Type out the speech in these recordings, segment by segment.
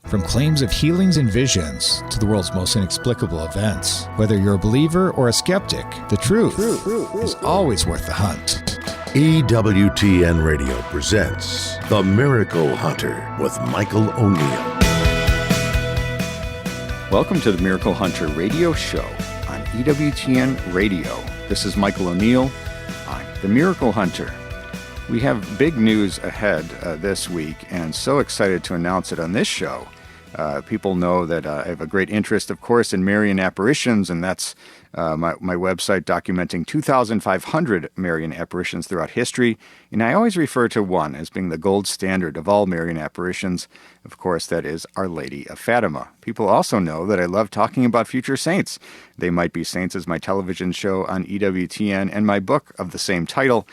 From claims of healings and visions to the world's most inexplicable events, whether you're a believer or a skeptic, the truth is always worth the hunt. EWTN Radio presents The Miracle Hunter with Michael O'Neill. Welcome to the Miracle Hunter radio show on EWTN Radio. This is Michael O'Neill. I'm the Miracle Hunter. We have big news ahead this week, and so excited to announce it on this show. People know that I have a great interest, of course, in Marian apparitions, and that's my website documenting 2,500 Marian apparitions throughout history. And I always refer to one as being the gold standard of all Marian apparitions. Of course, that is Our Lady of Fatima. People also know that I love talking about future saints. They Might Be Saints is my television show on EWTN and my book of the same title.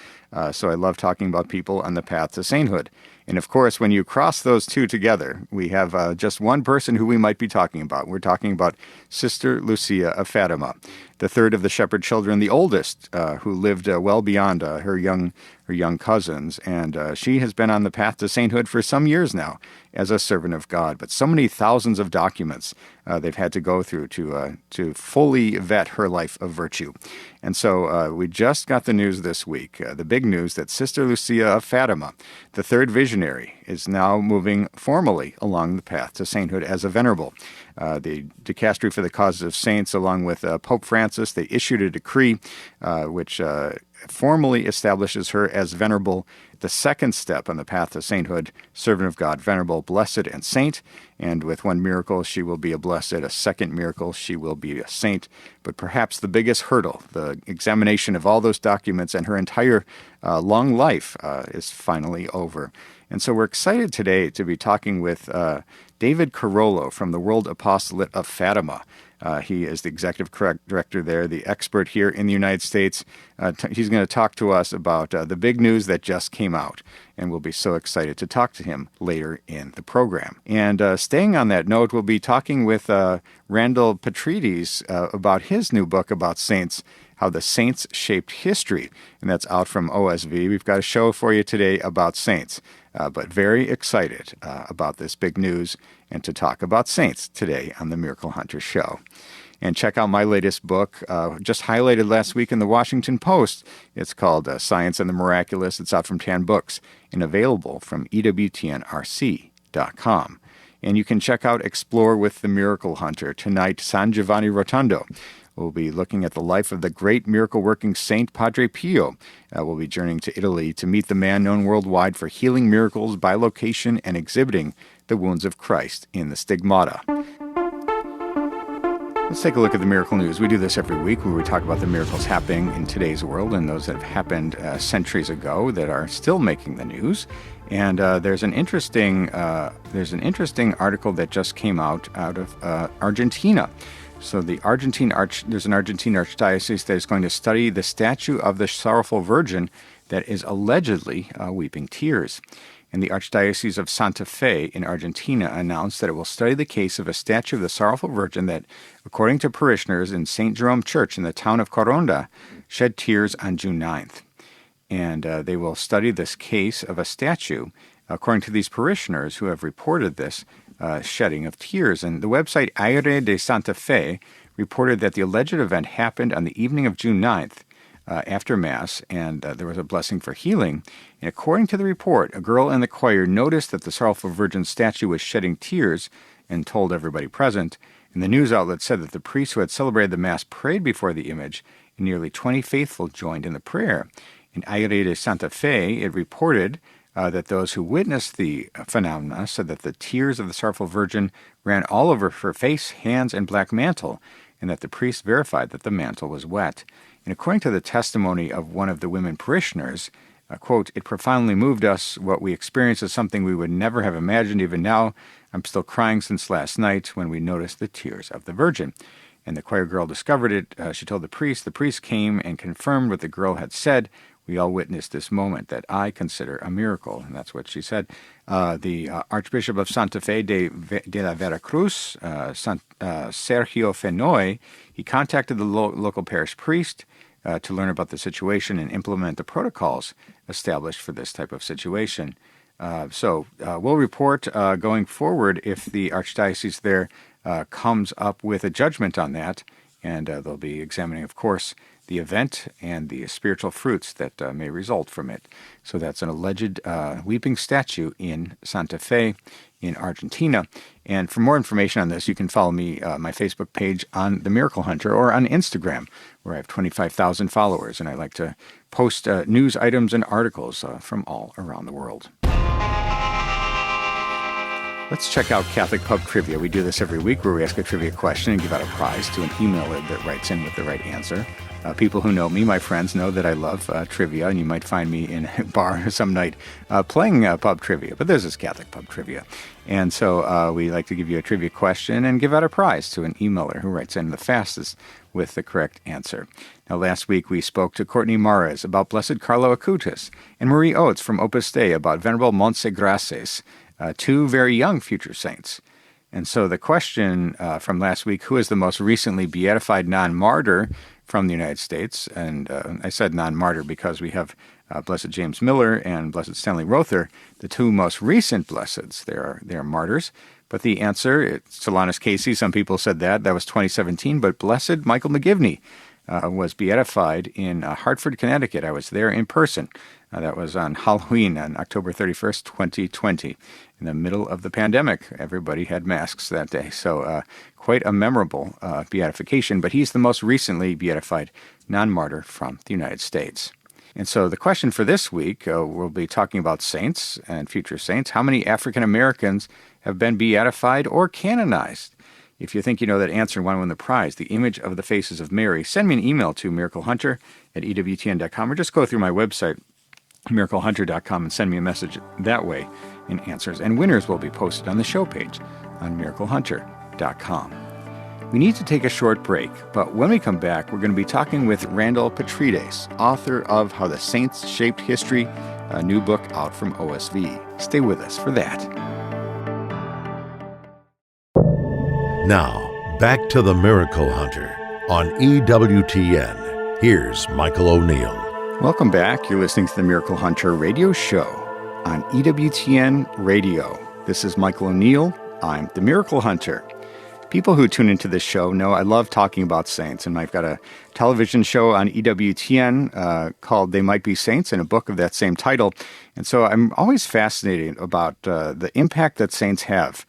So I love talking about people on the path to sainthood. And of course, when you cross those two together, we have just one person who we might be talking about. We're talking about Sister Lucia of Fatima, the third of the shepherd children, the oldest, who lived well beyond her young cousins. And she has been on the path to sainthood for some years now as a servant of God. But so many thousands of documents they've had to go through to fully vet her life of virtue. And so we just got the news this week, the big news that Sister Lucia of Fatima, the third visionary, is now moving formally along the path to sainthood as a venerable. The Dicastery for the Causes of Saints, along with Pope Francis, they issued a decree which formally establishes her as venerable, the second step on the path to sainthood, servant of God, venerable, blessed, and saint. And with one miracle, she will be a blessed. A second miracle, she will be a saint. But perhaps the biggest hurdle, the examination of all those documents and her entire long life is finally over. And so we're excited today to be talking with David Carollo from the World Apostolate of Fatima. He is the executive director there, the expert here in the United States. He's going to talk to us about the big news that just came out, and we'll be so excited to talk to him later in the program. And staying on that note, we'll be talking with Randall Petrides about his new book about saints, How the Saints Shaped History, and that's out from OSV. We've got a show for you today about saints, but very excited about this big news and to talk about saints today on the Miracle Hunter Show. And check out my latest book, just highlighted last week in the Washington Post. It's called Science and the Miraculous. It's out from Tan Books and available from EWTNRC.com. And you can check out Explore with the Miracle Hunter tonight, San Giovanni Rotondo. We'll be looking at the life of the great miracle-working Saint Padre Pio. We'll be journeying to Italy to meet the man known worldwide for healing miracles by location and exhibiting the wounds of Christ in the Stigmata. Let's take a look at the miracle news. We do this every week where we talk about the miracles happening in today's world and those that have happened centuries ago that are still making the news. And there's an interesting article that just came out of Argentina. So there's an Argentine archdiocese that is going to study the statue of the Sorrowful Virgin that is allegedly weeping tears. And the Archdiocese of Santa Fe in Argentina announced that it will study the case of a statue of the Sorrowful Virgin that, according to parishioners in St. Jerome Church in the town of Coronda, shed tears on June 9th. And they will study this case of a statue, according to these parishioners who have reported this shedding of tears. And the website Aire de Santa Fe reported that the alleged event happened on the evening of June 9th after Mass, and there was a blessing for healing. And according to the report, a girl in the choir noticed that the Sorrowful Virgin statue was shedding tears and told everybody present. And the news outlet said that the priest who had celebrated the Mass prayed before the image, and nearly 20 faithful joined in the prayer. In Aire de Santa Fe, it reported that those who witnessed the phenomena said that the tears of the Sorrowful Virgin ran all over her face, hands, and black mantle, and that the priest verified that the mantle was wet. And according to the testimony of one of the women parishioners, quote, "It profoundly moved us. What we experienced is something we would never have imagined. Even now, I'm still crying since last night when we noticed the tears of the Virgin." And the choir girl discovered it. She told the priest. The priest came and confirmed what the girl had said. "We all witnessed this moment that I consider a miracle." And that's what she said. The Archbishop of Santa Fe de la Veracruz, Sergio Fenoy, he contacted the local parish priest to learn about the situation and implement the protocols established for this type of situation. So we'll report going forward if the Archdiocese there comes up with a judgment on that, and they'll be examining, of course, the event and the spiritual fruits that may result from it. So that's an alleged weeping statue in Santa Fe in Argentina. And for more information on this, you can follow me, my Facebook page on The Miracle Hunter, or on Instagram, where I have 25,000 followers, and I like to post news items and articles from all around the world. Let's check out Catholic Pub Trivia. We do this every week, where we ask a trivia question and give out a prize to an emailer that writes in with the right answer. People who know me, my friends, know that I love trivia, and you might find me in a bar some night playing pub trivia. But there's this Catholic Pub Trivia. And so we like to give you a trivia question and give out a prize to an emailer who writes in the fastest with the correct answer. Now, last week we spoke to Courtney Mares about Blessed Carlo Acutis, and Marie Oates from Opus Dei about Venerable Montsegraces, two very young future saints. And so the question from last week, who is the most recently beatified non-martyr from the United States? And I said non-martyr because we have Blessed James Miller and Blessed Stanley Rother, the two most recent blesseds. They are martyrs. But the answer, it's Solanus Casey. Some people said that was 2017. But Blessed Michael McGivney was beatified in Hartford, Connecticut. I was there in person. That was on Halloween on October 31st, 2020. In the middle of the pandemic, everybody had masks that day. So quite a memorable beatification, but he's the most recently beatified non-martyr from the United States. And so the question for this week, we'll be talking about saints and future saints. How many African Americans have been beatified or canonized? If you think you know that answer and want to win the prize, the image of the faces of Mary, send me an email to miraclehunter@EWTN.com, or just go through my website, miraclehunter.com, and send me a message that way, and answers and winners will be posted on the show page on miraclehunter.com. We need to take a short break, but when we come back, we're going to be talking with Randall Petrides, author of How the Saints Shaped History, a new book out from OSV. Stay with us for that. Now, back to the Miracle Hunter on EWTN. Here's Michael O'Neill. Welcome back. You're listening to the Miracle Hunter radio show on EWTN Radio. This is Michael O'Neill. I'm the Miracle Hunter. People who tune into this show know I love talking about saints, and I've got a television show on EWTN called They Might Be Saints, and a book of that same title. And so I'm always fascinated about the impact that saints have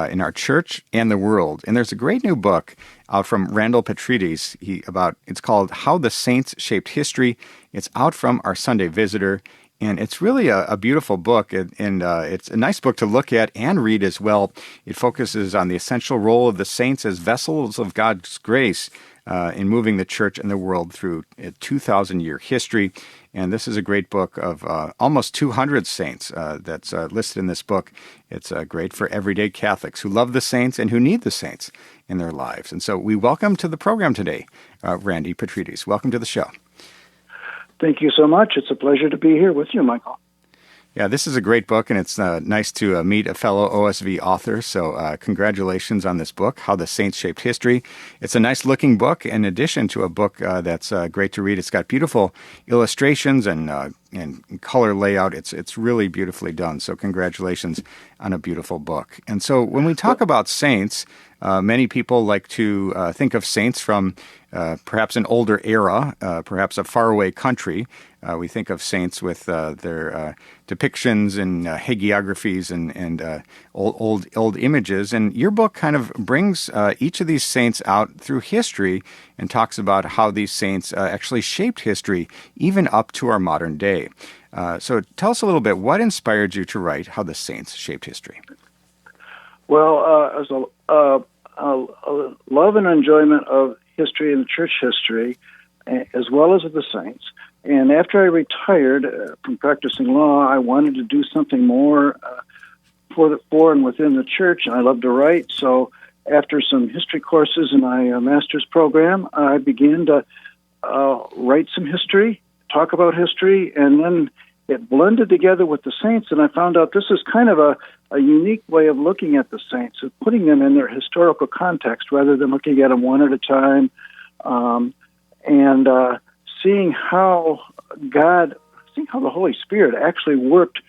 in our church and the world. And there's a great new book out from Randall Petrides. It's called How the Saints Shaped History. It's out from our Sunday Visitor, and it's really a beautiful book, and it's a nice book to look at and read as well. It focuses on the essential role of the saints as vessels of God's grace in moving the church and the world through a 2,000-year history. And this is a great book of almost 200 saints that's listed in this book. It's great for everyday Catholics who love the saints and who need the saints in their lives. And so we welcome to the program today, Randy Petrides. Welcome to the show. Thank you so much. It's a pleasure to be here with you, Michael. Yeah, this is a great book, and it's nice to meet a fellow OSV author. So congratulations on this book, How the Saints Shaped History. It's a nice-looking book in addition to a book that's great to read. It's got beautiful illustrations and color layout. It's really beautifully done. So congratulations on a beautiful book. And so when we talk about saints, many people like to think of saints from perhaps an older era, perhaps a faraway country. We think of saints with their depictions and hagiographies and old images. And your book kind of brings each of these saints out through history and talks about how these saints actually shaped history, even up to our modern day. So tell us a little bit, what inspired you to write How the Saints Shaped History? Well, as a love and enjoyment of history and church history, as well as of the saints. And after I retired from practicing law, I wanted to do something more for and within the church, and I love to write. So after some history courses in my master's program, I began to write some history, talk about history, and then it blended together with the saints, and I found out this is kind of a unique way of looking at the saints, of putting them in their historical context rather than looking at them one at a time, and seeing how the Holy Spirit actually worked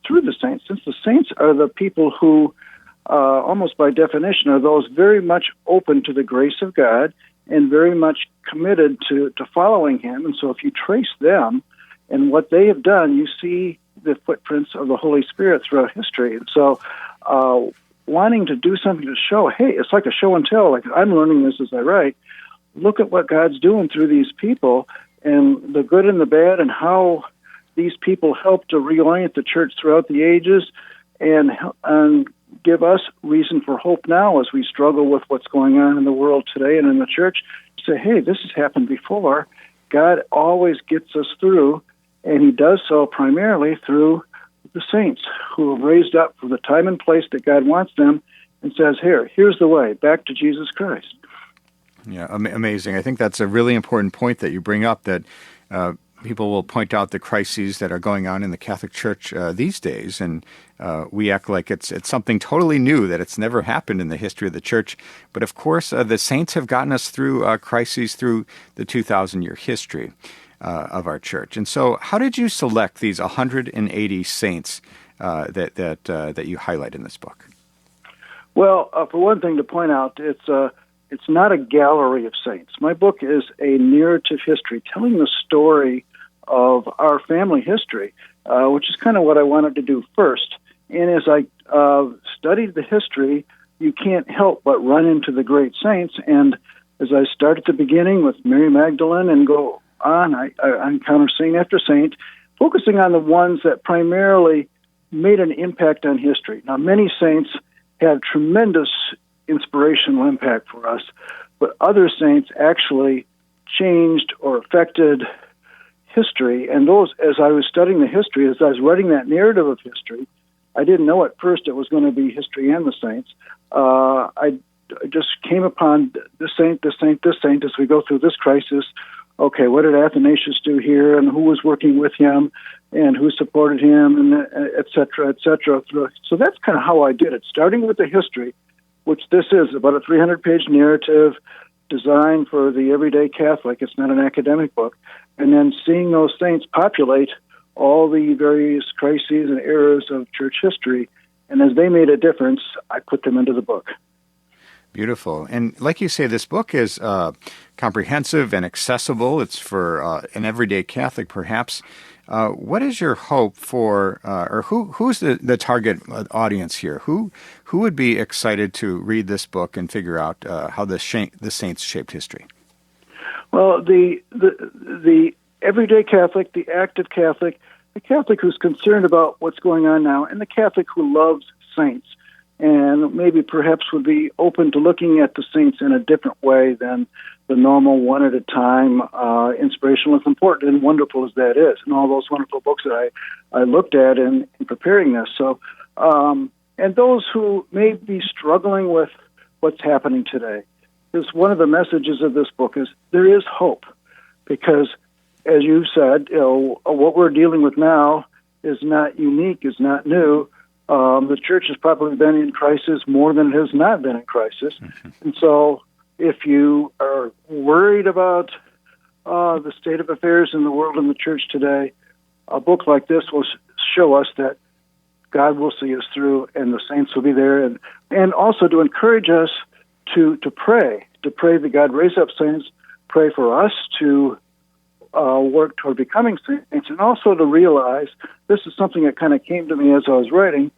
through the saints, since the saints are the people who, almost by definition, are those very much open to the grace of God and very much committed to following Him. And so if you trace them and what they have done, you see the footprints of the Holy Spirit throughout history. And so wanting to do something to show, hey, it's like a show and tell, like I'm learning this as I write. Look at what God's doing through these people and the good and the bad and how these people help to reorient the church throughout the ages and give us reason for hope now as we struggle with what's going on in the world today and in the church. Say, hey, this has happened before. God always gets us through, and He does so primarily through the saints who have raised up for the time and place that God wants them and says, here's the way, back to Jesus Christ. Yeah, amazing. I think that's a really important point that you bring up, that people will point out the crises that are going on in the Catholic Church these days, and we act like it's something totally new, that it's never happened in the history of the Church. But of course, the saints have gotten us through crises through the 2,000-year history of our Church. And so how did you select these 180 saints that you highlight in this book? Well, for one thing to point out, it's not a gallery of saints. My book is a narrative history telling the story of our family history, which is kind of what I wanted to do first. And as I studied the history, you can't help but run into the great saints. And as I start at the beginning with Mary Magdalene and go on, I encounter saint after saint, focusing on the ones that primarily made an impact on history. Now, many saints have tremendous inspirational impact for us, but other saints actually changed or affected history. And those, as I was studying the history, as I was writing that narrative of history, I didn't know at first it was going to be history and the saints. I just came upon this saint as we go through this crisis. Okay, what did Athanasius do here, and who was working with him, and who supported him, and et cetera, et cetera. So that's kind of how I did it, starting with the history, which this is about a 300-page narrative designed for the everyday Catholic. It's not an academic book. And then seeing those saints populate all the various crises and eras of church history. And as they made a difference, I put them into the book. Beautiful. And like you say, this book is comprehensive and accessible. It's for an everyday Catholic, perhaps. What is your hope for, or who's the target audience here? Who would be excited to read this book and figure out how the saints shaped history? Well, the everyday Catholic, the active Catholic, the Catholic who's concerned about what's going on now, and the Catholic who loves saints, and maybe perhaps would be open to looking at the saints in a different way than the normal one at a time, inspirational, as important and wonderful as that is, and all those wonderful books that I looked at in preparing this. So, and those who may be struggling with what's happening today, because one of the messages of this book is there is hope, because as you said, what we're dealing with now is not unique, is not new. The church has probably been in crisis more than it has not been in crisis. Mm-hmm. And so if you are worried about the state of affairs in the world and the church today, a book like this will show us that God will see us through and the saints will be there. And also to encourage us to pray that God raise up saints, pray for us to work toward becoming saints, and also to realize, this is something that kind of came to me as I was writing,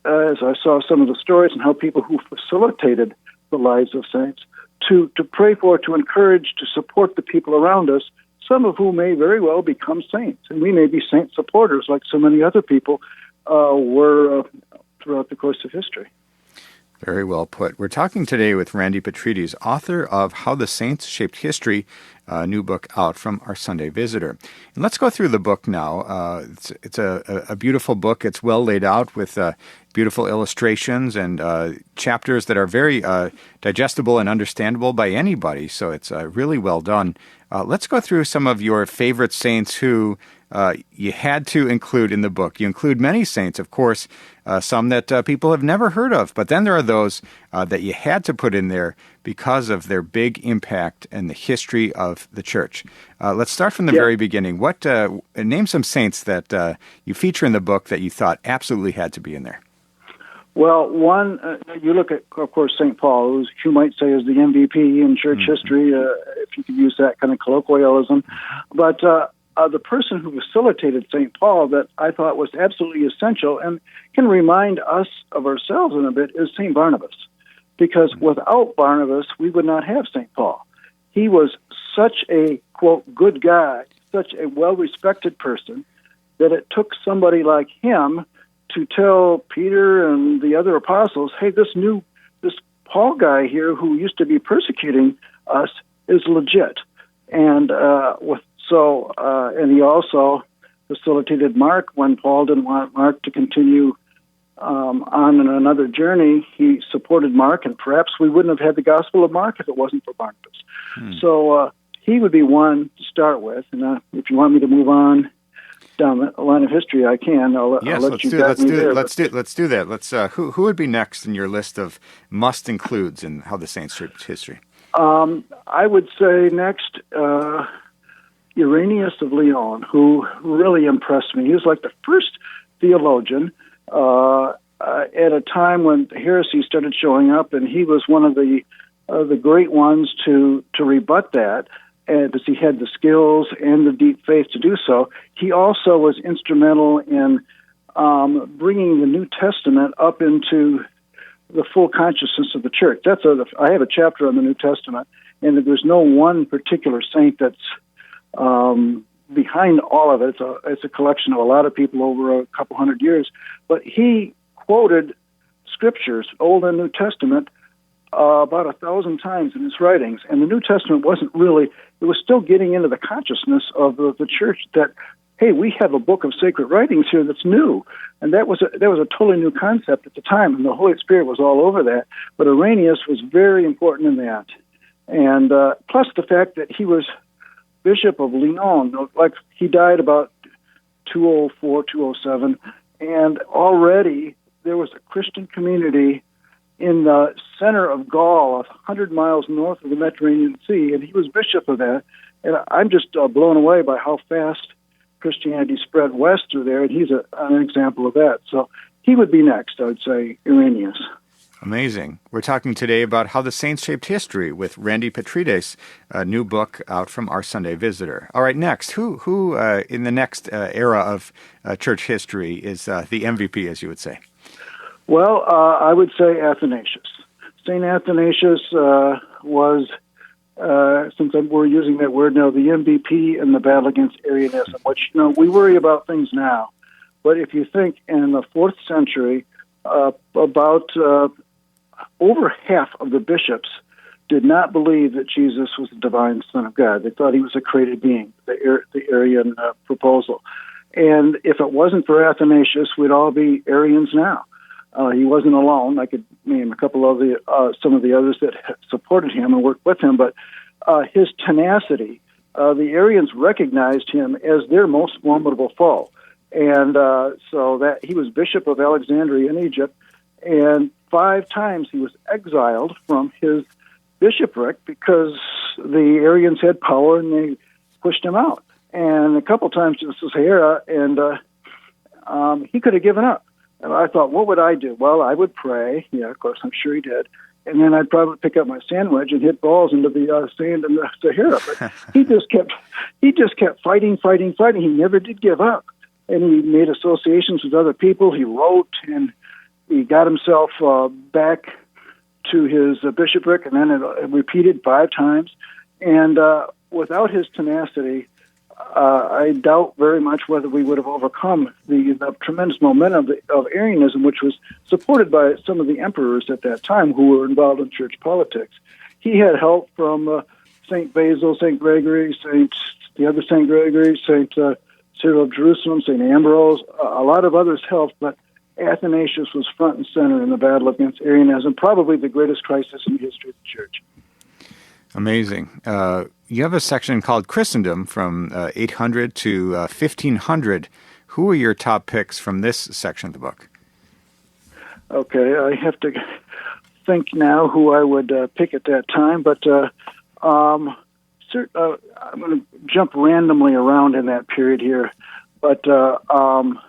as I saw some of the stories and how people who facilitated the lives of saints, to pray for, to encourage, to support the people around us, some of whom may very well become saints. And we may be saint supporters like so many other people were throughout the course of history. Very well put. We're talking today with Randy Petrides, author of How the Saints Shaped History, a new book out from our Sunday Visitor. And let's go through the book now. It's a beautiful book. It's well laid out with beautiful illustrations and chapters that are very digestible and understandable by anybody. So it's really well done. Let's go through some of your favorite saints who you had to include in the book. You include many saints, of course, some that people have never heard of, but then there are those that you had to put in there because of their big impact and the history of the church. Let's start from the very beginning. What name some saints that you feature in the book that you thought absolutely had to be in there? Well, one, you look at, of course, St. Paul, who you might say is the MVP in church history, if you could use that kind of colloquialism. But the person who facilitated St. Paul that I thought was absolutely essential and can remind us of ourselves in a bit is St. Barnabas. Because without Barnabas, we would not have St. Paul. He was such a, quote, good guy, such a well-respected person, that it took somebody like him to tell Peter and the other apostles, hey, this Paul guy here who used to be persecuting us is legit. And and he also facilitated Mark when Paul didn't want Mark to continue on in another journey. He supported Mark, and perhaps we wouldn't have had the Gospel of Mark if it wasn't for Barnabas. So he would be one to start with. And if you want me to move on down the line of history, I can. I'll let you guide me there. Let's do that. Let's. Who would be next in your list of must includes in how the saints shaped history? I would say next Irenaeus of Lyon, who really impressed me. He was like the first theologian at a time when heresy started showing up, and he was one of the great ones to rebut that, and because he had the skills and the deep faith to do so. He also was instrumental in bringing the New Testament up into the full consciousness of the church. I have a chapter on the New Testament, and there's no one particular saint that's behind all of it. It's a collection of a lot of people over a couple hundred years. But he quoted scriptures, Old and New Testament, about 1,000 times in his writings. And the New Testament it was still getting into the consciousness of the church that, hey, we have a book of sacred writings here that's new. And that was a totally new concept at the time, and the Holy Spirit was all over that. But Irenaeus was very important in that. And plus the fact that he was Bishop of Lyon, like he died about 204, 207, and already there was a Christian community in the center of Gaul, 100 miles north of the Mediterranean Sea, and he was bishop of that. And I'm just blown away by how fast Christianity spread west through there, and he's an example of that. So he would be next, I would say, Irenaeus. Amazing. We're talking today about how the saints shaped history with Randy Petrides, a new book out from Our Sunday Visitor. All right, next, who in the next era of church history is the MVP, as you would say? Well, I would say Athanasius. St. Athanasius was, since we're using that word now, the MVP in the battle against Arianism, which, we worry about things now. But if you think in the 4th century, about over half of the bishops did not believe that Jesus was the divine Son of God. They thought he was a created being, the Arian proposal. And if it wasn't for Athanasius, we'd all be Arians now. He wasn't alone. I could name a couple of some of the others that supported him and worked with him, but his tenacity, the Arians recognized him as their most formidable foe. And so that he was Bishop of Alexandria in Egypt, and 5 times he was exiled from his bishopric because the Arians had power and they pushed him out. And a couple times to the Sahara, and he could have given up. And I thought, what would I do? Well, I would pray. Yeah, of course, I'm sure he did. And then I'd probably pick up my sandwich and hit balls into the sand in the Sahara. But he just kept fighting. He never did give up. And he made associations with other people. He wrote, and he got himself back to his bishopric, and then it repeated 5 times. And without his tenacity, I doubt very much whether we would have overcome the tremendous momentum of Arianism, which was supported by some of the emperors at that time who were involved in church politics. He had help from St. Basil, St. Gregory, St. Gregory, St. Cyril of Jerusalem, St. Ambrose, a lot of others helped, but Athanasius was front and center in the battle against Arianism, probably the greatest crisis in the history of the church. Amazing. You have a section called Christendom from 800 to 1500. Who are your top picks from this section of the book? Okay, I have to think now who I would pick at that time, but I'm going to jump randomly around in that period here. But Cyril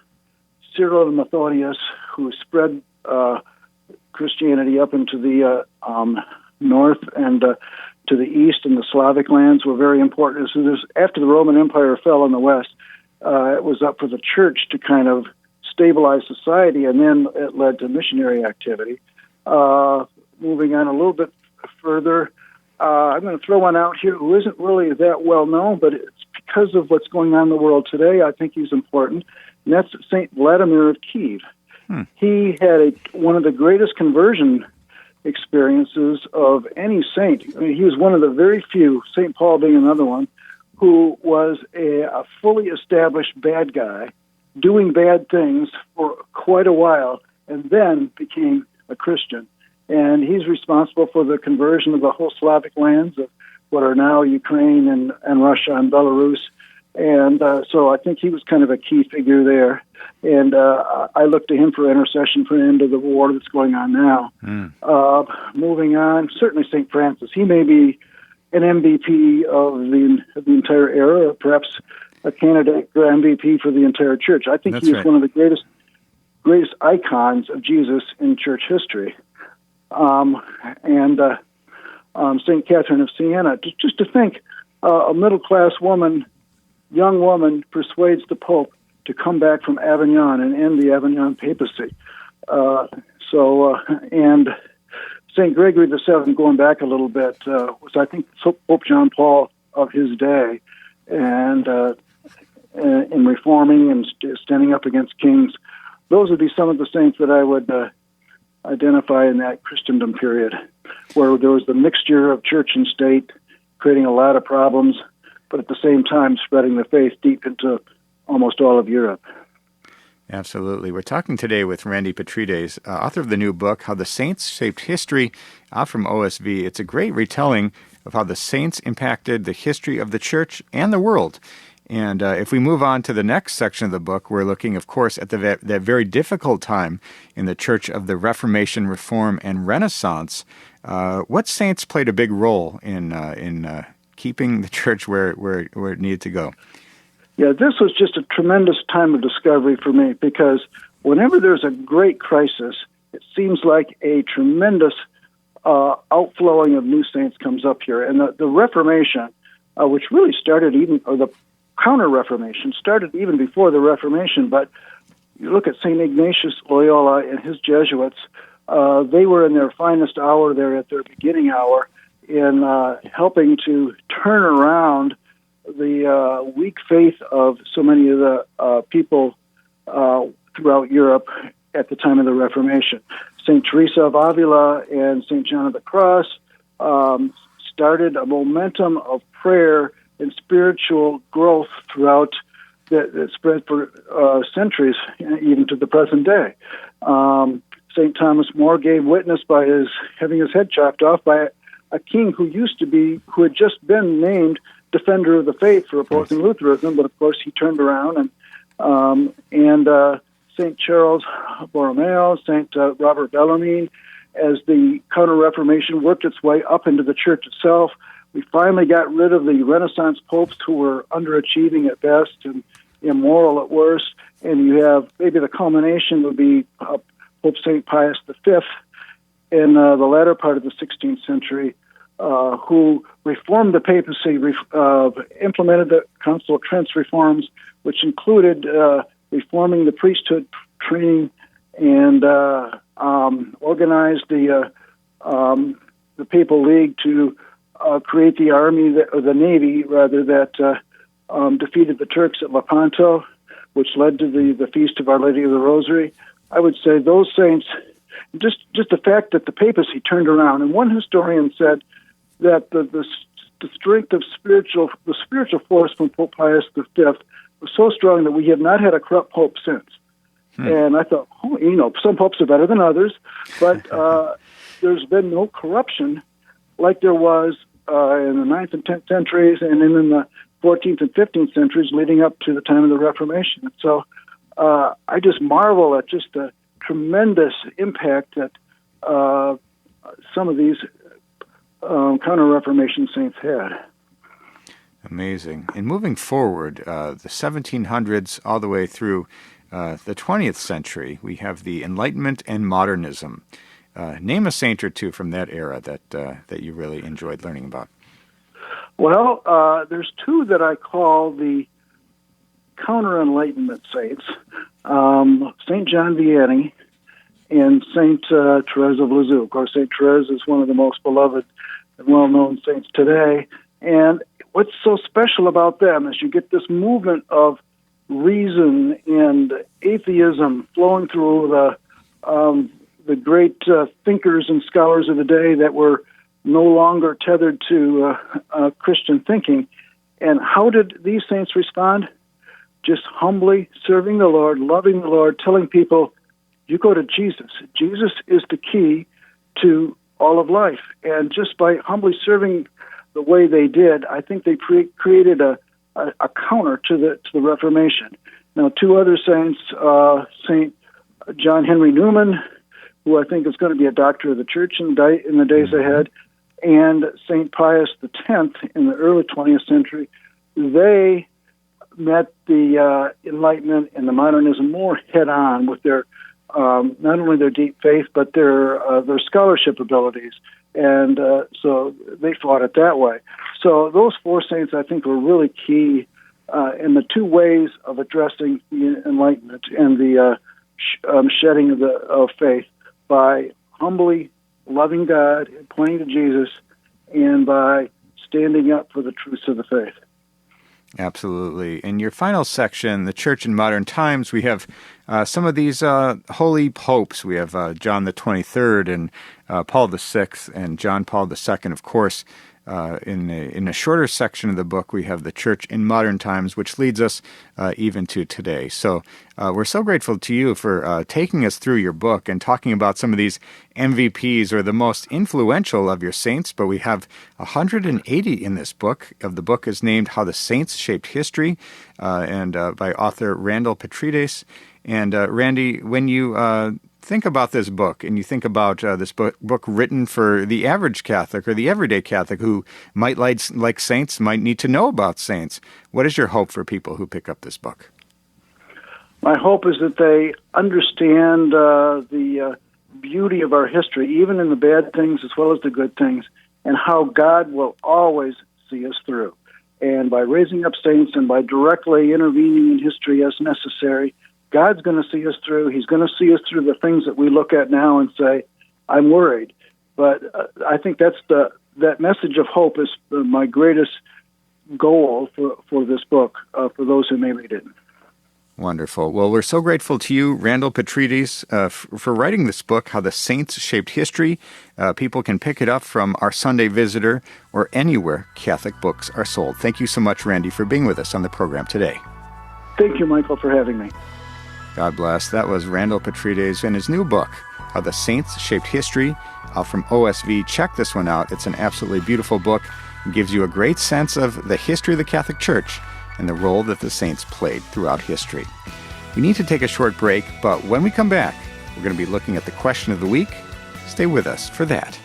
and Methodius, who spread Christianity up into the north and to the east and the Slavic lands, were very important. So after the Roman Empire fell in the west, it was up for the church to kind of stabilize society, and then it led to missionary activity. Moving on a little bit further, I'm going to throw one out here who isn't really that well known, but it's because of what's going on in the world today. I think he's important, and that's Saint Vladimir of Kiev. He had one of the greatest conversion experiences of any saint. I mean, he was one of the very few, St. Paul being another one, who was a fully established bad guy doing bad things for quite a while and then became a Christian. And he's responsible for the conversion of the whole Slavic lands of what are now Ukraine and Russia and Belarus. And so I think he was kind of a key figure there. And I look to him for intercession for the end of the war that's going on now. Moving on, certainly St. Francis. He may be an MVP of the entire era, or perhaps a candidate for MVP for the entire church. I think he is one of the greatest icons of Jesus in church history. St. Catherine of Siena, just to think, a middle-class young woman persuades the Pope to come back from Avignon and end the Avignon papacy. And St. Gregory VII, going back a little bit, was, I think, Pope John Paul of his day, and in reforming and standing up against kings. Those would be some of the saints that I would identify in that Christendom period, where there was the mixture of church and state, creating a lot of problems, but at the same time spreading the faith deep into almost all of Europe. Absolutely. We're talking today with Randy Petrides, author of the new book, How the Saints Shaped History, out from OSV. It's a great retelling of how the saints impacted the history of the church and the world. And if we move on to the next section of the book, we're looking, of course, at that very difficult time in the Church of the Reformation, Reform, and Renaissance. What saints played a big role in keeping the church where it needed to go? Yeah, this was just a tremendous time of discovery for me, because whenever there's a great crisis, it seems like a tremendous outflowing of new saints comes up here. And the Reformation, which really started the Counter-Reformation started even before the Reformation, but you look at St. Ignatius Loyola and his Jesuits, they were in their finest hour there at their beginning hour in helping to turn around the weak faith of so many of the people throughout Europe at the time of the Reformation. St. Teresa of Avila and St. John of the Cross started a momentum of prayer and spiritual growth throughout that spread for centuries, even to the present day. St. Thomas More gave witness by having his head chopped off by a king who had just been named defender of the faith for opposing Lutheranism, but of course he turned around and St. Charles Borromeo, St. Robert Bellarmine, as the Counter-Reformation worked its way up into the church itself. We finally got rid of the Renaissance popes who were underachieving at best and immoral at worst. And you have maybe the culmination would be Pope St. Pius V in the latter part of the 16th century, who reformed the papacy, implemented the Council of Trent reforms, which included reforming the priesthood training and organized the Papal League to create the army, or the navy, rather, that defeated the Turks at Lepanto, which led to the Feast of Our Lady of the Rosary. I would say those saints, just the fact that the papacy turned around, and one historian said that the strength of the spiritual force from Pope Pius V was so strong that we have not had a corrupt pope since. And I thought, some popes are better than others, but there's been no corruption like there was in the 9th and 10th centuries, and then in the 14th and 15th centuries leading up to the time of the Reformation. So I just marvel at just the tremendous impact that some of these Counter-Reformation saints had. Amazing. And moving forward, the 1700s all the way through the 20th century, we have the Enlightenment and Modernism. Name a saint or two from that era that you really enjoyed learning about. Well, there's two that I call the Counter-Enlightenment saints, St. John Vianney and St. Therese of Lisieux. Of course, St. Therese is one of the most beloved and well-known saints today. And what's so special about them is you get this movement of reason and atheism flowing through the great thinkers and scholars of the day that were no longer tethered to Christian thinking. And how did these saints respond? Just humbly serving the Lord, loving the Lord, telling people, you go to Jesus. Jesus is the key to all of life. And just by humbly serving the way they did, I think they created a counter to the Reformation. Now, two other saints, St. John Henry Newman, who I think is going to be a doctor of the church in the days ahead, and St. Pius X in the early 20th century, they met the Enlightenment and the Modernism more head-on with their not only their deep faith, but their scholarship abilities. And so they fought it that way. So those four saints, I think, were really key in the two ways of addressing the Enlightenment and the shedding of faith, by humbly loving God and pointing to Jesus, and by standing up for the truths of the faith. Absolutely. In your final section, the Church in Modern Times, we have some of these holy popes. We have John the 23rd and Paul the 6th and John Paul II, of course. In a shorter section of the book, we have the Church in Modern Times, which leads us even to today. So we're so grateful to you for taking us through your book and talking about some of these MVPs, or the most influential of your saints. But we have 180 in this book. The book is named How the Saints Shaped History, and by author Randall Petrides. And Randy, when you think about this book, and you think about this book written for the average Catholic or the everyday Catholic who might like saints, might need to know about saints, what is your hope for people who pick up this book? My hope is that they understand the beauty of our history, even in the bad things as well as the good things, and how God will always see us through. And by raising up saints and by directly intervening in history as necessary, God's going to see us through. He's going to see us through the things that we look at now and say, I'm worried. But I think that message of hope is my greatest goal for this book, for those who may read it. Wonderful. Well, we're so grateful to you, Randall Petrides, for writing this book, How the Saints Shaped History. People can pick it up from our Sunday Visitor or anywhere Catholic books are sold. Thank you so much, Randy, for being with us on the program today. Thank you, Michael, for having me. God bless. That was Randall Petrides and his new book, How the Saints Shaped History, out from OSV. Check this one out. It's an absolutely beautiful book. It gives you a great sense of the history of the Catholic Church and the role that the saints played throughout history. We need to take a short break, but when we come back, we're going to be looking at the question of the week. Stay with us for that.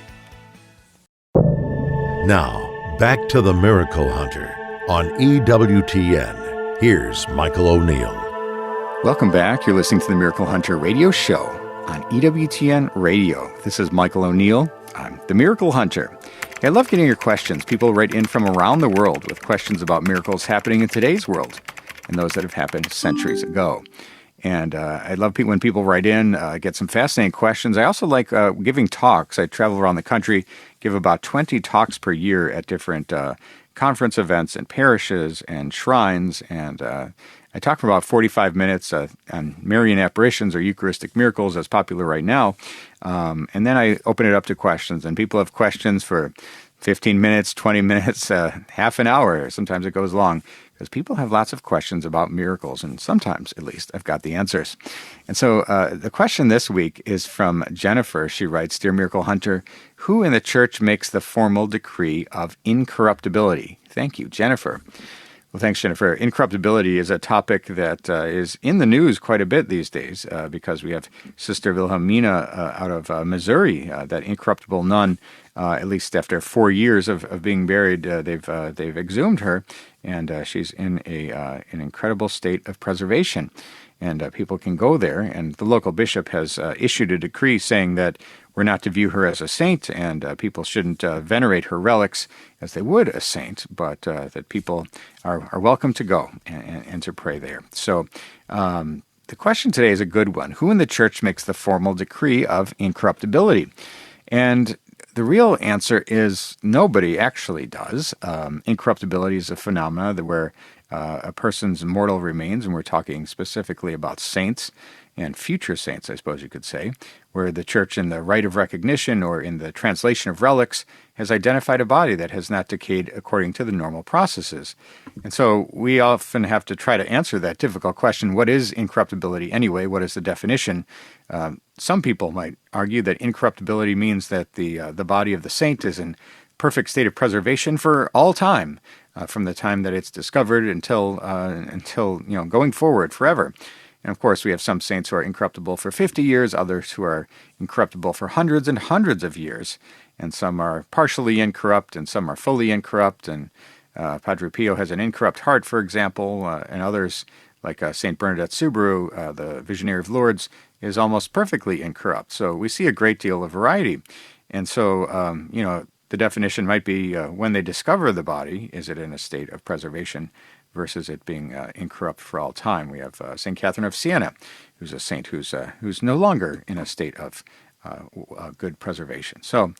Now, back to the Miracle Hunter on EWTN. Here's Michael O'Neill. Welcome back. You're listening to the Miracle Hunter radio show on EWTN Radio. This is Michael O'Neill. I'm the Miracle Hunter. I love getting your questions. People write in from around the world with questions about miracles happening in today's world and those that have happened centuries ago. And I love when people write in, get some fascinating questions. I also like giving talks. I travel around the country, give about 20 talks per year at different conference events and parishes and shrines, and I talk for about 45 minutes on Marian apparitions or Eucharistic miracles, as popular right now, and then I open it up to questions, and people have questions for 15 minutes, 20 minutes, half an hour. Sometimes it goes long. because people have lots of questions about miracles, and sometimes, at least, I've got the answers. And so the question this week is from Jennifer. She writes, Dear Miracle Hunter, who in the church makes the formal decree of incorruptibility? Thank you, Jennifer. Well, thanks, Jennifer. Incorruptibility is a topic that is in the news quite a bit these days because we have Sister Wilhelmina out of Missouri, that incorruptible nun. At least after 4 years of being buried, they've exhumed her, and she's in an incredible state of preservation. And people can go there, and the local bishop has issued a decree saying that we're not to view her as a saint, and people shouldn't venerate her relics as they would a saint, but that people are welcome to go and to pray there. So the question today is a good one. Who in the church makes the formal decree of incorruptibility? And the real answer is nobody actually does. Incorruptibility is a phenomena where a person's mortal remains, and we're talking specifically about saints and future saints, I suppose you could say, where the church in the rite of recognition or in the translation of relics has identified a body that has not decayed according to the normal processes. And so we often have to try to answer that difficult question, what is incorruptibility anyway? What is the definition? Some people might argue that incorruptibility means that the body of the saint is in perfect state of preservation for all time, from the time that it's discovered until going forward forever. And of course, we have some saints who are incorruptible for 50 years, others who are incorruptible for hundreds and hundreds of years, and some are partially incorrupt, and some are fully incorrupt. And Padre Pio has an incorrupt heart, for example, and others, like Saint Bernadette Soubirous, the Visionary of Lourdes, is almost perfectly incorrupt. So we see a great deal of variety. And so, the definition might be when they discover the body, is it in a state of preservation versus it being incorrupt for all time. We have St. Catherine of Siena, who's a saint who's no longer in a state of good preservation. So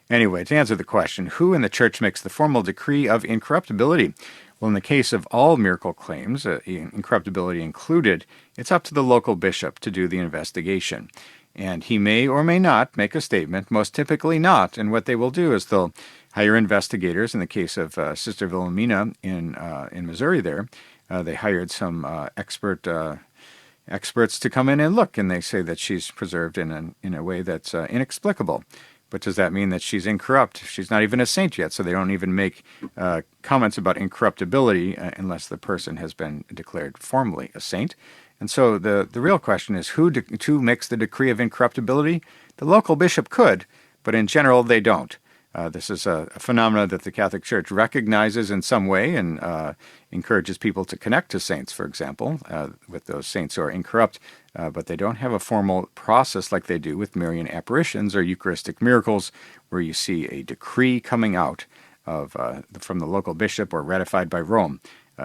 anyway, to answer the question, who in the church makes the formal decree of incorruptibility? Well, in the case of all miracle claims, incorruptibility included, it's up to the local bishop to do the investigation. And he may or may not make a statement, most typically not. And what they will do is they'll hire investigators. In the case of Sister Wilhelmina in Missouri there, they hired some experts to come in and look, and they say that she's preserved in a way that's inexplicable. But does that mean that she's incorrupt? She's not even a saint yet, so they don't even make comments about incorruptibility unless the person has been declared formally a saint. And so the real question is, who makes the decree of incorruptibility? The local bishop could, but in general they don't. This is a phenomenon that the Catholic Church recognizes in some way and encourages people to connect to saints, for example, with those saints who are incorrupt, but they don't have a formal process like they do with Marian apparitions or Eucharistic miracles, where you see a decree coming out from the local bishop or ratified by Rome.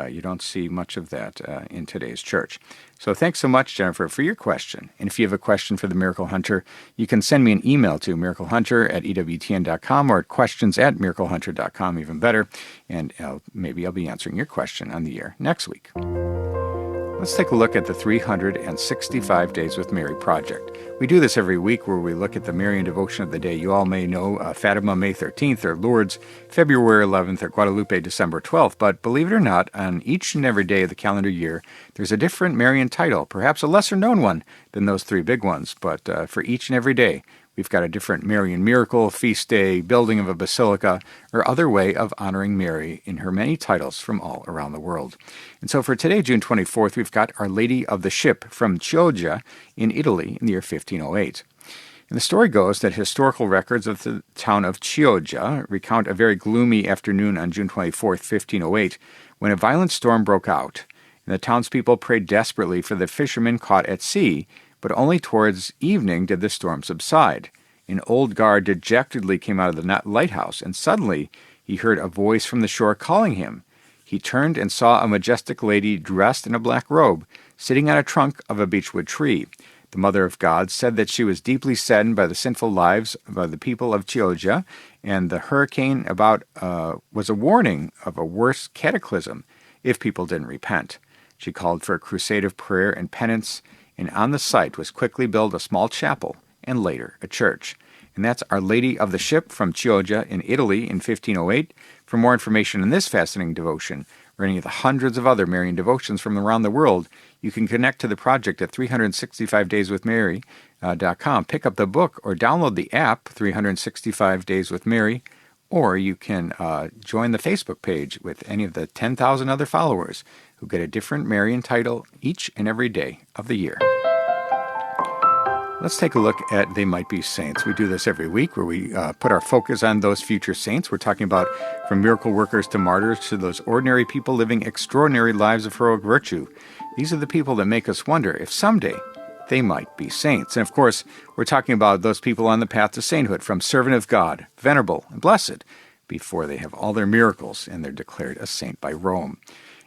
You don't see much of that in today's church. So thanks so much, Jennifer, for your question. And if you have a question for the Miracle Hunter, you can send me an email to miraclehunter@EWTN.com or at questions@miraclehunter.com, even better. And maybe I'll be answering your question on the air next week. Let's take a look at the 365 Days with Mary project. We do this every week where we look at the Marian devotion of the day. You all may know Fatima, May 13th, or Lourdes, February 11th, or Guadalupe, December 12th. But believe it or not, on each and every day of the calendar year, there's a different Marian title, perhaps a lesser-known one than those three big ones. But for each and every day, we've got a different Marian miracle, feast day, building of a basilica, or other way of honoring Mary in her many titles from all around the world. And so for today, June 24th, we've got Our Lady of the Ship from Chioggia in Italy in the year 1508. And the story goes that historical records of the town of Chioggia recount a very gloomy afternoon on June 24th, 1508, when a violent storm broke out, and the townspeople prayed desperately for the fishermen caught at sea, but only towards evening did the storm subside. An old guard dejectedly came out of the lighthouse, and suddenly he heard a voice from the shore calling him. He turned and saw a majestic lady dressed in a black robe, sitting on a trunk of a beechwood tree. The Mother of God said that she was deeply saddened by the sinful lives of the people of Chioggia, and the hurricane was a warning of a worse cataclysm if people didn't repent. She called for a crusade of prayer and penance, and on the site was quickly built a small chapel and later a church. And that's Our Lady of the Ship from Chioggia in Italy in 1508. For more information on this fascinating devotion, or any of the hundreds of other Marian devotions from around the world, you can connect to the project at 365dayswithmary.com. Pick up the book or download the app, 365 Days with Mary, or you can join the Facebook page with any of the 10,000 other followers who get a different Marian title each and every day of the year. Let's take a look at They Might Be Saints. We do this every week where we put our focus on those future saints. We're talking about from miracle workers to martyrs to those ordinary people living extraordinary lives of heroic virtue. These are the people that make us wonder if someday they might be saints. And of course, we're talking about those people on the path to sainthood, from servant of God, venerable, and blessed, before they have all their miracles and they're declared a saint by Rome.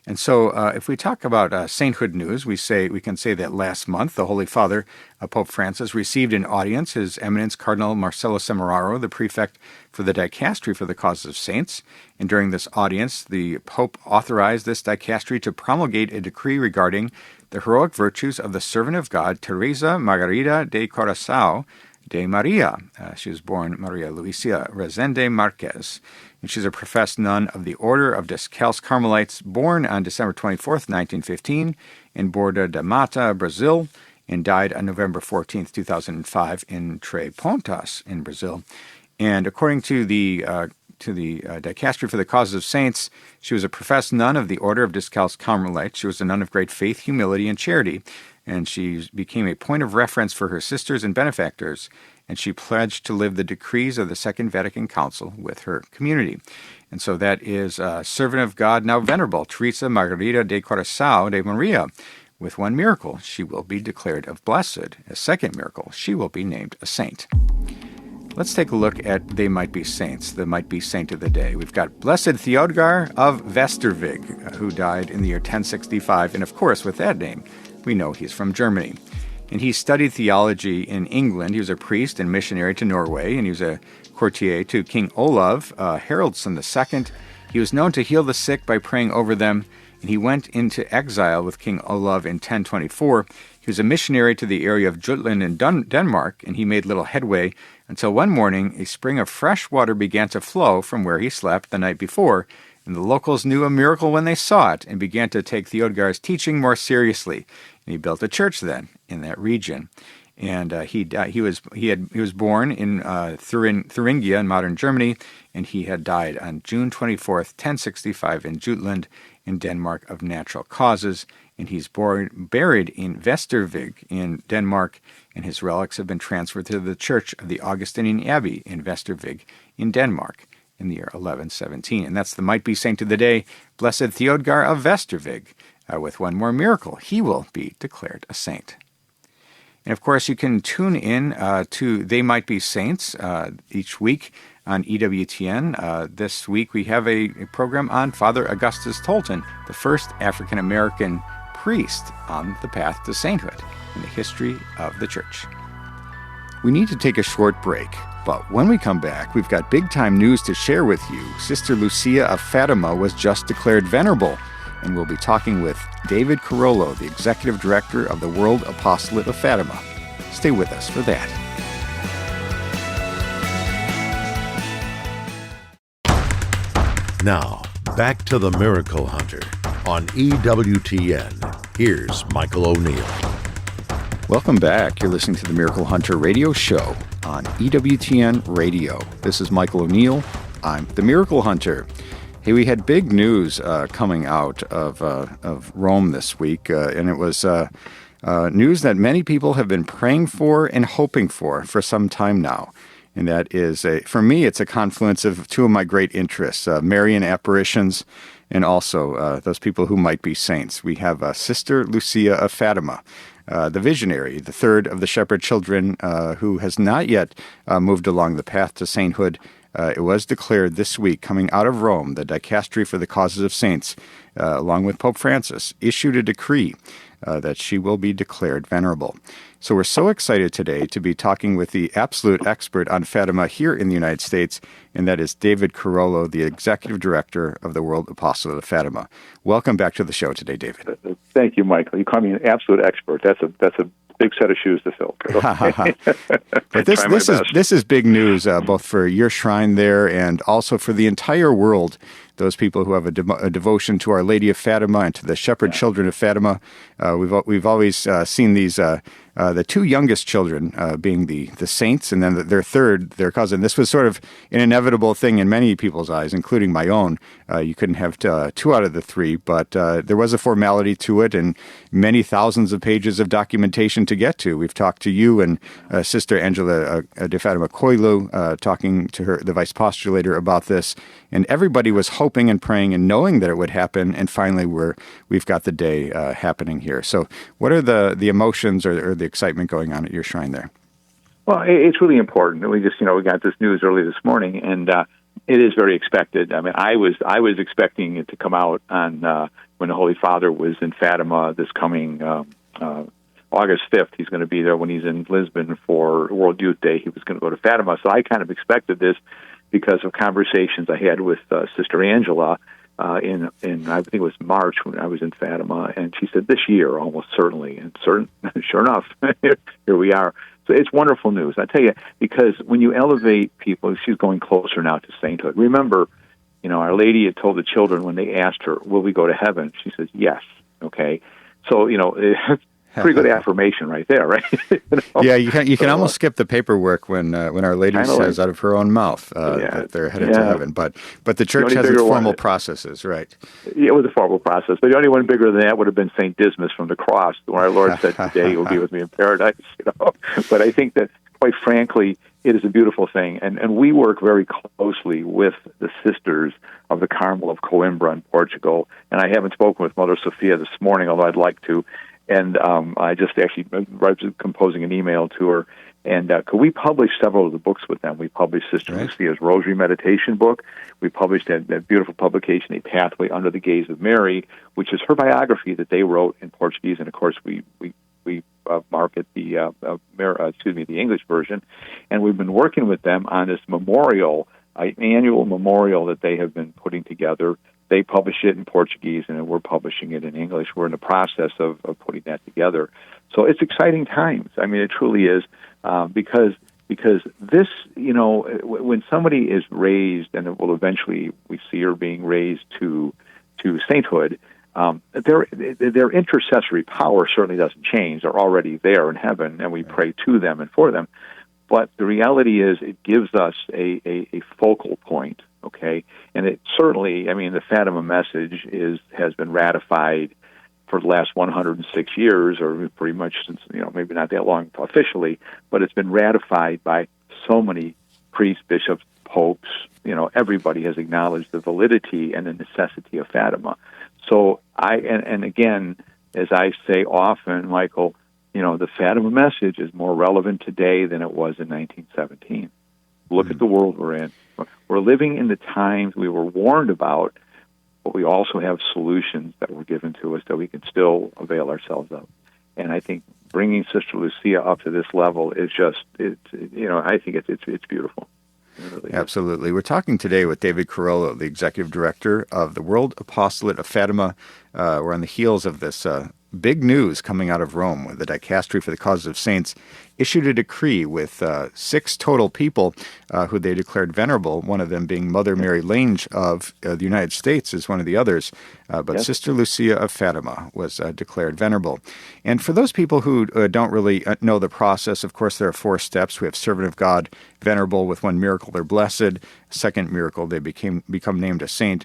And so if we talk about sainthood news, we can say that last month, the Holy Father, Pope Francis, received in audience His Eminence Cardinal Marcello Semeraro, the prefect for the dicastery for the causes of saints. And during this audience, the Pope authorized this dicastery to promulgate a decree regarding the heroic virtues of the servant of God, Teresa Margarida de Corazao de Maria. She was born Maria Lucia Rezende Marquez, and she's a professed nun of the Order of Descalço Carmelites, born on December 24th, 1915, in Borda da Mata, Brazil, and died on November 14th, 2005, in Três Pontas in Brazil. And according to the Dicastery for the Causes of Saints, she was a professed nun of the Order of Descalço Carmelites. She was a nun of great faith, humility, and charity, and she became a point of reference for her sisters and benefactors, and she pledged to live the decrees of the Second Vatican Council with her community. And so that is servant of God, now venerable, Teresa Margarida de Corazao de Maria. With one miracle, she will be declared of blessed. A second miracle, she will be named a saint. Let's take a look at They Might Be Saints, the Might Be Saint of the Day. We've got Blessed Theodgar of Vestervig, who died in the year 1065, and of course, with that name, we know he's from Germany. And he studied theology in England. He was a priest and missionary to Norway, and he was a courtier to King Olav Haraldsson II. He was known to heal the sick by praying over them, and he went into exile with King Olav in 1024. He was a missionary to the area of Jutland in Denmark, and he made little headway until one morning a spring of fresh water began to flow from where he slept the night before, and the locals knew a miracle when they saw it and began to take Theodgar's teaching more seriously. And he built a church then in that region. And he was born in Thuringia in modern Germany, and he had died on June 24th, 1065 in Jutland in Denmark of natural causes. And he's buried in Vestervig in Denmark, and his relics have been transferred to the Church of the Augustinian Abbey in Vestervig in Denmark in the year 1117. And that's the Might Be Saint of the Day, Blessed Theodgar of Vestervig. With one more miracle, he will be declared a saint. And of course, you can tune in to They Might Be Saints each week on EWTN. This week we have a program on Father Augustus Tolton, the first African-American priest on the path to sainthood in the history of the Church. We need to take a short break, but when we come back, we've got big-time news to share with you. Sister Lucia of Fatima was just declared venerable, and we'll be talking with David Carollo, the Executive Director of the World Apostolate of Fatima. Stay with us for that. Now, back to the Miracle Hunter on EWTN. Here's Michael O'Neill. Welcome back. You're listening to the Miracle Hunter radio show on EWTN Radio. This is Michael O'Neill. I'm the Miracle Hunter. Hey, we had big news coming out of Rome this week, and it was news that many people have been praying for and hoping for some time now. And that is, for me, it's a confluence of two of my great interests, Marian apparitions and also those people who might be saints. We have Sister Lucia of Fatima, the visionary, the third of the shepherd children who has not yet moved along the path to sainthood. It was declared this week, coming out of Rome, the Dicastery for the Causes of Saints, along with Pope Francis, issued a decree that she will be declared venerable. So we're so excited today to be talking with the absolute expert on Fatima here in the United States, and that is David Carollo, the Executive Director of the World Apostolate of Fatima. Welcome back to the show today, David. Thank you, Michael. You call me an absolute expert. That's a big set of shoes to fill. But this is big news, both for your shrine there and also for the entire world. Those people who have a devotion to Our Lady of Fatima and to the Shepherd Children of Fatima. We've always seen these the two youngest children being the saints, and then their cousin. This was sort of an inevitable thing in many people's eyes, including my own. You couldn't have two out of the three, but there was a formality to it, and many thousands of pages of documentation to get to. We've talked to you and Sister Angela de Fatima Coelho, talking to her, the vice postulator, about this, and everybody was hoping and praying and knowing that it would happen, and finally we've got the day happening here. So what are the emotions or the excitement going on at your shrine there? Well, it's really important. We just, we got this news early this morning, and it is very expected. I mean, I was expecting it to come out on when the Holy Father was in Fatima this coming August 5th. He's going to be there when he's in Lisbon for World Youth Day. He was going to go to Fatima, so I kind of expected this because of conversations I had with Sister Angela in I think it was March when I was in Fatima, and she said this year almost certainly, and sure enough, here we are. So it's wonderful news, I tell you, because when you elevate people, she's going closer now to sainthood. Remember, Our Lady had told the children when they asked her, "Will we go to heaven?" She says, "Yes." Okay, so it's pretty good affirmation right there, right? Yeah, you can almost skip the paperwork when Our Lady says out of her own mouth that they're headed to heaven. But the church has its formal processes, right? Yeah, it was a formal process. But the only one bigger than that would have been St. Dismas from the cross, where our Lord said, "Today you will be with me in paradise." But I think that, quite frankly, it is a beautiful thing. And we work very closely with the Sisters of the Carmel of Coimbra in Portugal. And I haven't spoken with Mother Sophia this morning, although I'd like to. And I just actually was composing an email to her. And could we publish several of the books with them? We published Sister Lucia's Rosary Meditation book. We published that beautiful publication, A Pathway Under the Gaze of Mary, which is her biography that they wrote in Portuguese. And, of course, we market the English version. And we've been working with them on this memorial, annual memorial that they have been putting together. They publish it in Portuguese, and we're publishing it in English. We're in the process of putting that together. So it's exciting times. I mean, it truly is, because this, when somebody is raised, and it will eventually, we see her being raised to sainthood, their intercessory power certainly doesn't change. They're already there in heaven, and we pray to them and for them. But the reality is it gives us a focal point, okay? And it certainly, the Fatima message has been ratified for the last 106 years, or pretty much since, maybe not that long officially, but it's been ratified by so many priests, bishops, popes. Everybody has acknowledged the validity and the necessity of Fatima. So and again, as I say often, Michael, the Fatima message is more relevant today than it was in 1917. Look at the world we're in. We're living in the times we were warned about, but we also have solutions that were given to us that we can still avail ourselves of. And I think bringing Sister Lucia up to this level is just, I think it's beautiful. Really. Absolutely. We're talking today with David Carollo, the Executive Director of the World Apostolate of Fatima. We're on the heels of this big news coming out of Rome, where the Dicastery for the Causes of Saints issued a decree with 6 total people who they declared venerable, one of them being Mother Mary Lange of the United States is one of the others. But yes. Sister Lucia of Fatima was declared venerable. And for those people who don't really know the process, of course, there are 4 steps. We have Servant of God, venerable. With one miracle, they're blessed. Second miracle, they become named a saint.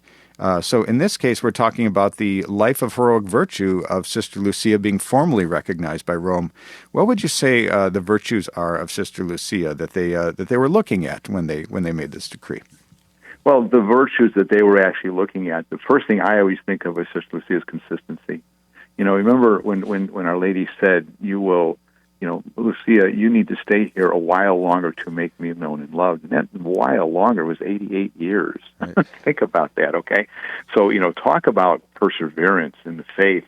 So in this case, we're talking about the life of heroic virtue of Sister Lucia being formally recognized by Rome. What would you say the virtues are of Sister Lucia that they were looking at when they made this decree? Well, the virtues that they were actually looking at, the first thing I always think of with Sister Lucia is consistency. Remember when Our Lady said, "You will Lucia, you need to stay here a while longer to make me known and loved. And that while longer was 88 years. Right. Think about that, okay? So, talk about perseverance in the faith.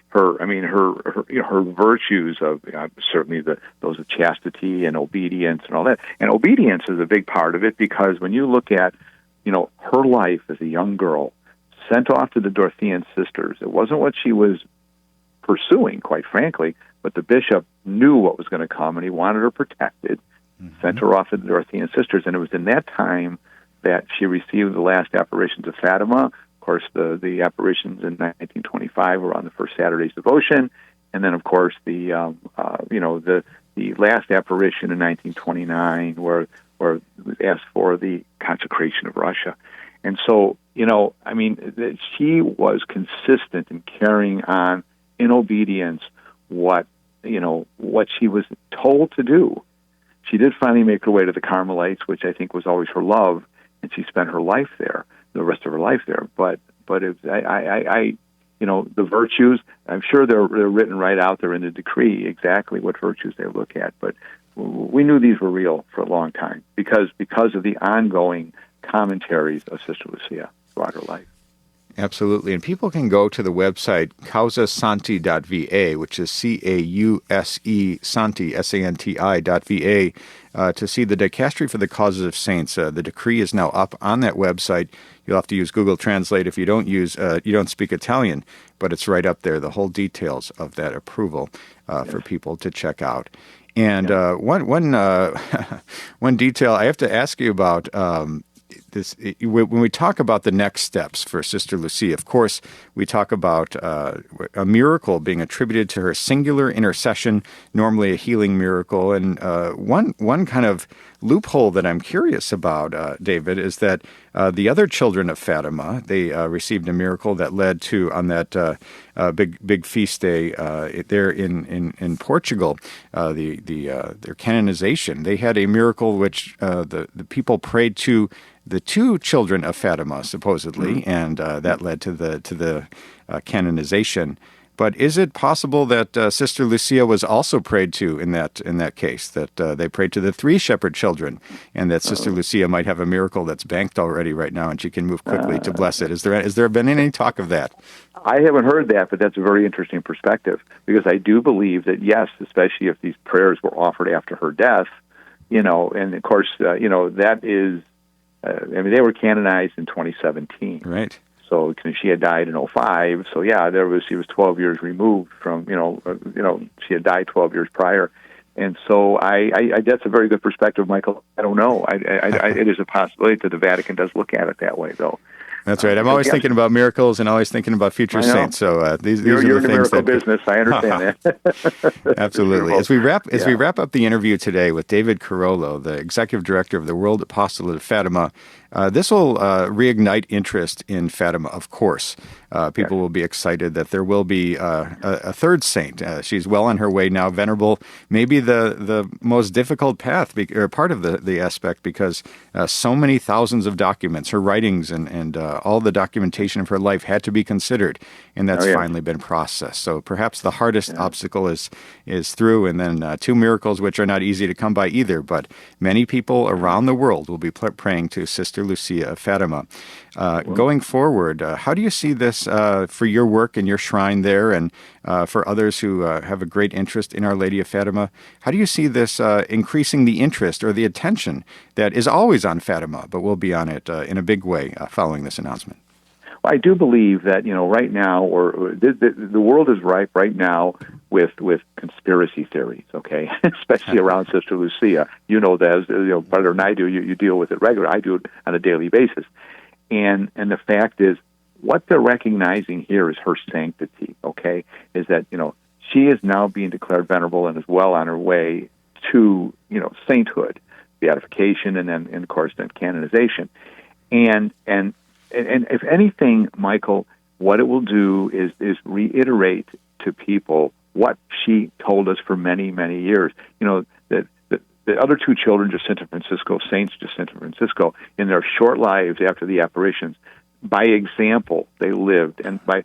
Her virtues of certainly those of chastity and obedience and all that. And obedience is a big part of it, because when you look at, her life as a young girl, sent off to the Dorothean sisters, it wasn't what she was pursuing, quite frankly, but the bishop knew what was going to come, and he wanted her protected, sent her off to the Dorothean sisters, and it was in that time that she received the last apparitions of Fatima. Of course, the apparitions in 1925 were on the first Saturday's devotion, and then, of course, the last apparition in 1929, where it was asked for the consecration of Russia. And so, she was consistent in carrying on in obedience what she was told to do. She did finally make her way to the Carmelites, which I think was always her love, and she spent her life there, the rest of her life there. But the virtues, I'm sure they're written right out there in the decree, exactly what virtues they look at. But we knew these were real for a long time because of the ongoing commentaries of Sister Lucia throughout her life. Absolutely. And people can go to the website causasanti.va, which is C-A-U-S-E Santi, S-A-N-T-I.va, to see the dicastery for the causes of saints. The decree is now up on that website. You'll have to use Google Translate if you don't speak Italian, but it's right up there, the whole details of that approval for people to check out. And one detail I have to ask you about. When we talk about the next steps for Sister Lucia, of course, we talk about a miracle being attributed to her singular intercession, normally a healing miracle. And one kind of loophole that I'm curious about, David, is that the other children of Fatima, they received a miracle that led to, on that big feast day there in Portugal, their canonization. They had a miracle which the people prayed to the two children of Fatima, supposedly, and that led to the canonization. But is it possible that Sister Lucia was also prayed to in that case, that they prayed to the three shepherd children, and that Sister Lucia might have a miracle that's banked already right now, and she can move quickly to bless it? Has there been any talk of that? I haven't heard that, but that's a very interesting perspective, because I do believe that, yes, especially if these prayers were offered after her death, and of course, that is, they were canonized in 2017. Right. So she had died in 2005. So she was 12 years removed from, she had died 12 years prior. And so I that's a very good perspective, Michael. I don't know. It is a possibility that the Vatican does look at it that way, though. That's right. I'm always thinking about miracles and always thinking about future saints. So these are the in the things miracle business. I understand that. Absolutely. As we wrap up the interview today with David Carollo, the Executive Director of the World Apostolate of Fatima, this will reignite interest in Fatima, of course. People will be excited that there will be a third saint. She's well on her way now. Venerable may be the most difficult path, or part of the aspect, because so many thousands of documents, her writings and all the documentation of her life had to be considered, and that's finally been processed. So perhaps the hardest obstacle is through, and then two miracles which are not easy to come by either, but many people around the world will be praying to Sister Lucia of Fatima. Going forward, how do you see this for your work and your shrine there, and for others who have a great interest in Our Lady of Fatima? How do you see this increasing the interest or the attention that is always on Fatima, but will be on it in a big way following this announcement? Well, I do believe that right now, or the world is ripe right now with conspiracy theories. Okay, especially around Sister Lucia. You know that, as better than I do. You deal with it regularly. I do it on a daily basis. And the fact is, what they're recognizing here is her sanctity, okay, is that, she is now being declared venerable and is well on her way to, sainthood, beatification, and then, of course, then canonization. And if anything, Michael, what it will do is reiterate to people what she told us for many, many years. The other two children, Jacinta Francisco, Saints Jacinta Francisco, in their short lives after the apparitions, by example, they lived, and by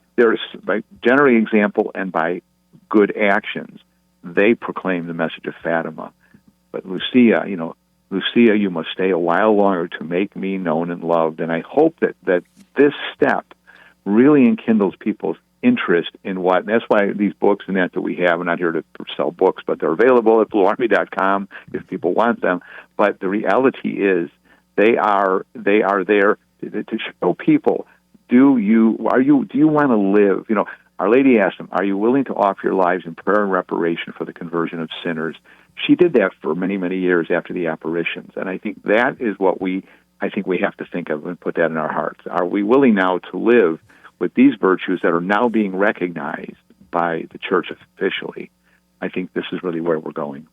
generally example and by good actions, they proclaim the message of Fatima. But Lucia, Lucia, you must stay a while longer to make me known and loved. And I hope that this step really enkindles people's interest in what, and that's why these books and that we have, we're not here to sell books, but they're available at bluearmy.com if people want them. But the reality is they are there to show people, do you want to live? Our Lady asked them, are you willing to offer your lives in prayer and reparation for the conversion of sinners? She did that for many, many years after the apparitions. And I think that is what we have to think of and put that in our hearts. Are we willing now to live with these virtues that are now being recognized by the church officially? I think this is really where we're going.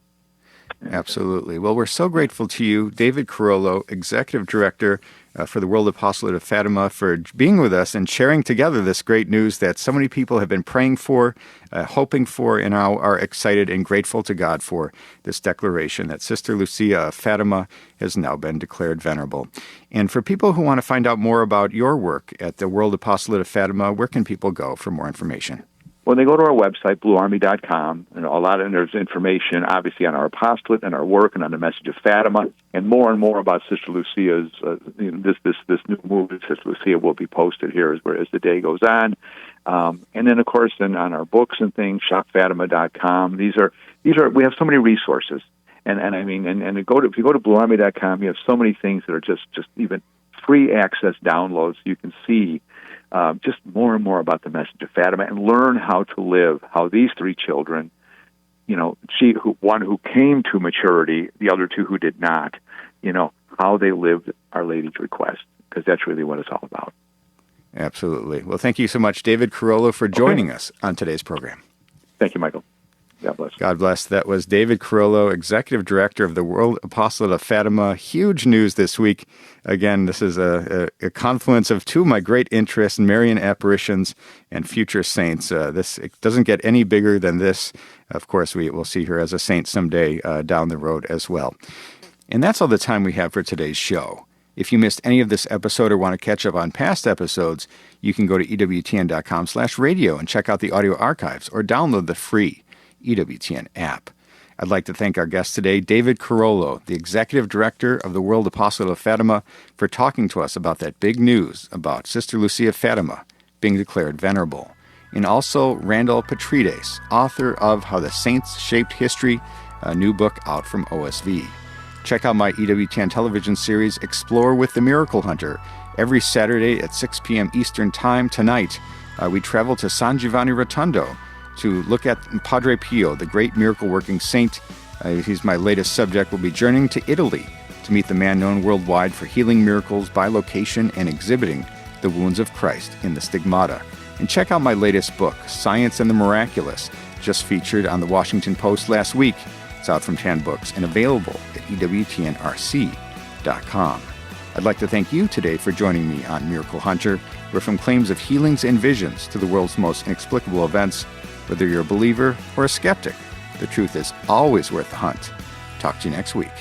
Absolutely. Well, we're so grateful to you, David Carollo, Executive Director for the World Apostolate of Fatima, for being with us and sharing together this great news that so many people have been praying for, hoping for, and now are excited and grateful to God for this declaration that Sister Lucia of Fatima has now been declared venerable. And for people who want to find out more about your work at the World Apostolate of Fatima, where can people go for more information? When they go to our website, bluearmy.com, and there's information, obviously, on our apostolate and our work and on the message of Fatima, and more about Sister Lucia's, this new movement, Sister Lucia, will be posted here as the day goes on. And then, of course, on our books and things, shopfatima.com. These are we have so many resources. And if you go to bluearmy.com, you have so many things that are just even free access downloads. You can see just more and more about the message of Fatima and learn how to live, how these three children, one who came to maturity, the other two who did not, how they lived Our Lady's request, because that's really what it's all about. Absolutely. Well, thank you so much, David Carollo, for joining us on today's program. Thank you, Michael. God bless. God bless. That was David Carollo, Executive Director of the World Apostolate of Fatima. Huge news this week. Again, this is a confluence of two of my great interests, Marian apparitions and future saints. It doesn't get any bigger than this. Of course, we will see her as a saint someday down the road as well. And that's all the time we have for today's show. If you missed any of this episode or want to catch up on past episodes, you can go to EWTN.com/radio and check out the audio archives or download the free EWTN app. I'd like to thank our guest today, David Carollo, the Executive Director of the World Apostolate of Fatima, for talking to us about that big news about Sister Lucia of Fatima being declared venerable. And also Randall Petrides, author of How the Saints Shaped History, a new book out from OSV. Check out my EWTN television series, Explore with the Miracle Hunter, every Saturday at 6 p.m. Eastern Time. Tonight, we travel to San Giovanni Rotondo to look at Padre Pio, the great miracle-working saint. He's my latest subject. We'll be journeying to Italy to meet the man known worldwide for healing miracles by location and exhibiting the wounds of Christ in the stigmata. And check out my latest book, Science and the Miraculous, just featured on the Washington Post last week. It's out from Tan Books and available at EWTNRC.com. I'd like to thank you today for joining me on Miracle Hunter, where from claims of healings and visions to the world's most inexplicable events, whether you're a believer or a skeptic, the truth is always worth the hunt. Talk to you next week.